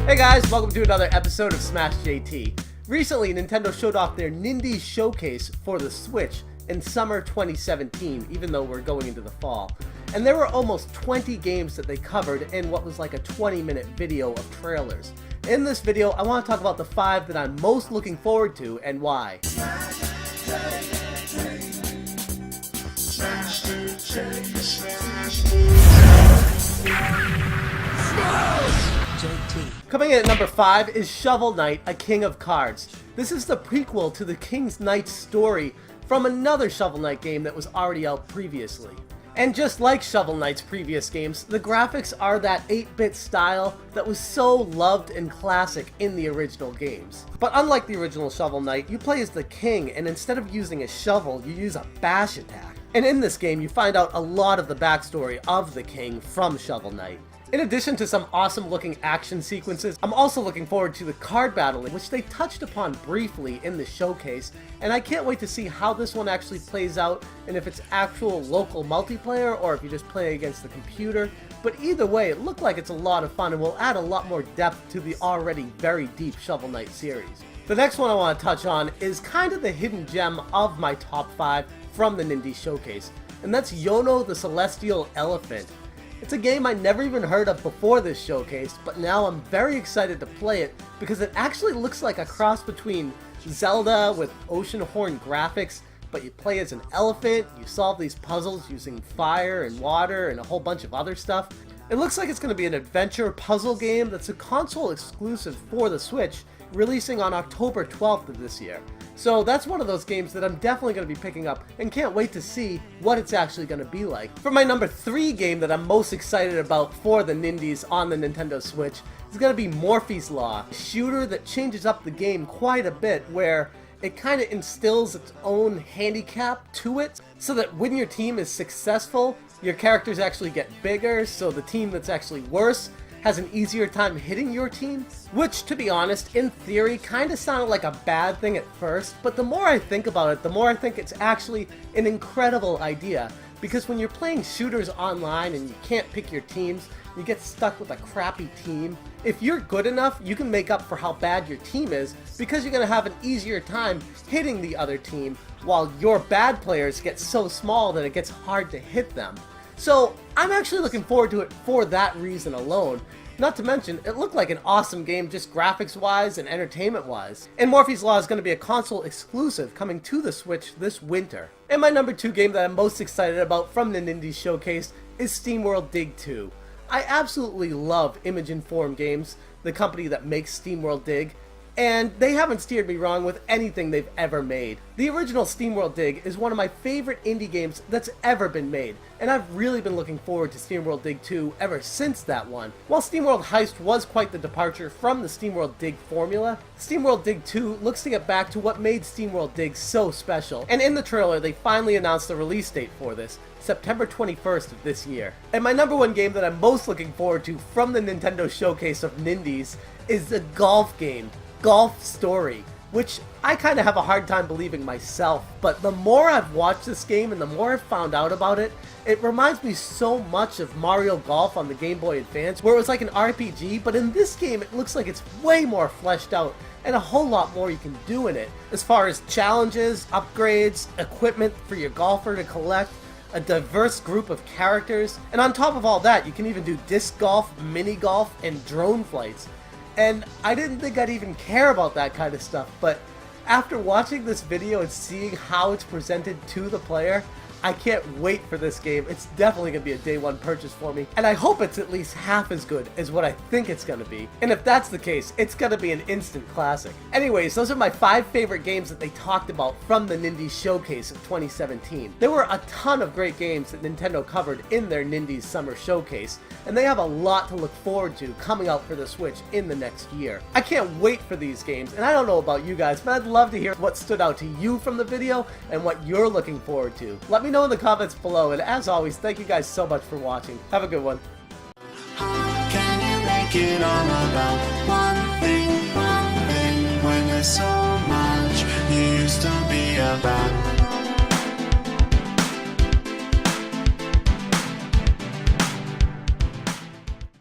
Hey guys, welcome to another episode of Smash JT. Recently, Nintendo showed off their Nindies showcase for the Switch in summer 2017, even though we're going into the fall. And there were almost 20 games that they covered in what was like a 20-minute video of trailers. In this video, I want to talk about the 5 that I'm most looking forward to and why. Coming in at number 5 is Shovel Knight, A King of Cards. This is the prequel to the King's Knight story from another Shovel Knight game that was already out previously. And just like Shovel Knight's previous games, the graphics are that 8-bit style that was so loved and classic in the original games. But unlike the original Shovel Knight, you play as the king, and instead of using a shovel, you use a bash attack. And in this game, you find out a lot of the backstory of the king from Shovel Knight. In addition to some awesome looking action sequences, I'm also looking forward to the card battling, which they touched upon briefly in the showcase, and I can't wait to see how this one actually plays out and if it's actual local multiplayer or if you just play against the computer. But either way, it looked like it's a lot of fun and will add a lot more depth to the already very deep Shovel Knight series. The next one I want to touch on is kind of the hidden gem of my top 5 from the Nindies showcase, and that's Yono the Celestial Elephant. It's a game I never even heard of before this showcase, but now I'm very excited to play it because it actually looks like a cross between Zelda with Oceanhorn graphics, but you play as an elephant, you solve these puzzles using fire and water and a whole bunch of other stuff. It looks like it's going to be an adventure puzzle game that's a console exclusive for the Switch, releasing on October 12th of this year. So that's one of those games that I'm definitely going to be picking up and can't wait to see what it's actually going to be like. For my number 3 game that I'm most excited about for the Nindies on the Nintendo Switch is going to be Morphy's Law, a shooter that changes up the game quite a bit where it kind of instills its own handicap to it so that when your team is successful, your characters actually get bigger, so the team that's actually worse has an easier time hitting your team, which, to be honest, in theory, kind of sounded like a bad thing at first, but the more I think about it, the more I think it's actually an incredible idea, because when you're playing shooters online and you can't pick your teams, you get stuck with a crappy team. If you're good enough, you can make up for how bad your team is, because you're going to have an easier time hitting the other team, while your bad players get so small that it gets hard to hit them. So I'm actually looking forward to it for that reason alone. Not to mention, it looked like an awesome game just graphics-wise and entertainment-wise. And Morphy's Law is going to be a console exclusive coming to the Switch this winter. And my number 2 game that I'm most excited about from the Nindies showcase is Steamworld Dig 2. I absolutely love Image Inform Games, the company that makes Steamworld Dig, and they haven't steered me wrong with anything they've ever made. The original Steamworld Dig is one of my favorite indie games that's ever been made, and I've really been looking forward to Steamworld Dig 2 ever since that one. While Steamworld Heist was quite the departure from the Steamworld Dig formula, Steamworld Dig 2 looks to get back to what made Steamworld Dig so special, and in the trailer they finally announced the release date for this, September 21st of this year. And my number 1 game that I'm most looking forward to from the Nintendo showcase of Nindies is the golf game, Golf Story, which I kind of have a hard time believing myself, but the more I've watched this game and the more I've found out about it, it reminds me so much of Mario Golf on the Game Boy Advance, where it was like an RPG, but in this game it looks like it's way more fleshed out and a whole lot more you can do in it, as far as challenges, upgrades, equipment for your golfer to collect, a diverse group of characters, and on top of all that, you can even do disc golf, mini golf, and drone flights. And I didn't think I'd even care about that kind of stuff, but after watching this video and seeing how it's presented to the player, I can't wait for this game. It's definitely going to be a day 1 purchase for me, and I hope it's at least half as good as what I think it's going to be. And if that's the case, it's going to be an instant classic. Anyways, those are my 5 favorite games that they talked about from the Nindies showcase of 2017. There were a ton of great games that Nintendo covered in their Nindies summer showcase, and they have a lot to look forward to coming out for the Switch in the next year. I can't wait for these games, and I don't know about you guys, but I'd love to hear what stood out to you from the video and what you're looking forward to. Let me know in the comments below, and as always, thank you guys so much for watching. Have a good one. How can you make it all about